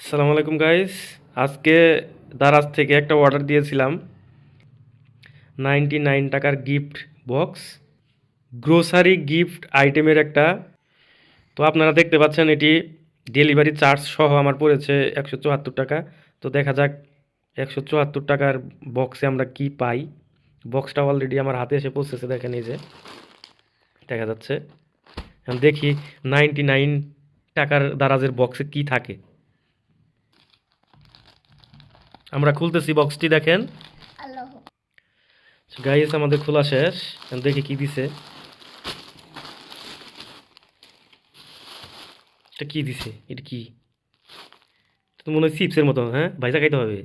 আসসালামু আলাইকুম গাইস। আজকে দারাজ থেকে একটা অর্ডার দিয়েছিলাম 99 টাকার গিফট বক্স, গ্রোসারি গিফট আইটেমের একটা। তো আপনারা দেখতে পাচ্ছেন এটি ডেলিভারি চার্জ সহ আমার পড়েছে 174 টাকা। তো দেখা যাক 174 টাকার বক্সে আমরা কি পাই। বক্সটা অলরেডি আমার হাতে এসে পৌঁছেছে, দেখেন এই যে দেখা যাচ্ছে। এখন দেখি 99 টাকার দারাজের বক্সে কি থাকে। আমরা খুলতেছি বক্সটি, দেখেন গাইস আমাদের খোলা শেষ। এখন দেখি কি দিছে। এটা কি দিছে? এটা কি? এটা তো মনে হয় চিপসের মতো। হ্যাঁ, ভাইজা খাইতে হবে।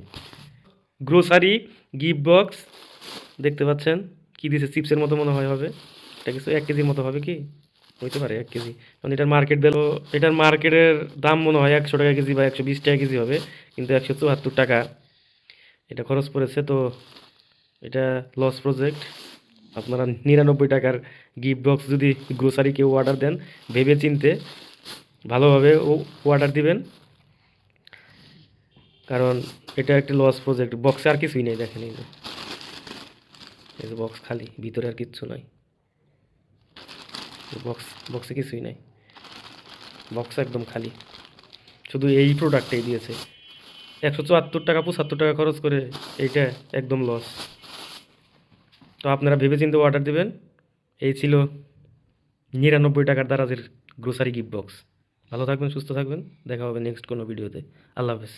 গ্রোসারি গিফট বক্স দেখতে পাচ্ছেন। কি দিছে? চিপসের মতো মনে হয় হবে। এটা কিছু 1 কেজির মতো হবে কি? হইতে পারে 1 কেজি। মানে এটার মার্কেট ভ্যালু, এটার মার্কেটের দাম মনে হয় 100 টাকা কেজি বা 120 টাকা কেজি হবে, কিন্তু 174 টাকা এটা খরচ পড়েছে। তো এটা লস প্রজেক্ট। আপনারা 99 টাকার গিফট বক্স যদি গ্রোসারি কেউ অর্ডার দেন, ভেবে চিনতে ভালোভাবে অর্ডার দিবেন, কারণ এটা একটি লস প্রজেক্ট। বক্সে আর কিছুই নেই, দেখেন এই যে বক্স খালি, ভিতরে আর কিচ্ছু নাই। বক্সে কিছুই নাই, বক্স একদম খালি, শুধু এই প্রোডাক্টটাই দিয়েছে। 174 টাকা 75 টাকা খরচ করে এইটা একদম লস। তো আপনারা ভেবে চিন্তে অর্ডার দিবেন। এই ছিল 99 টাকার দারাজের গ্রোসারি গিফট বক্স। ভালো থাকবেন, সুস্থ থাকবেন, দেখা হবে নেক্সট কোনো ভিডিওতে। আল্লাহ হাফেজ।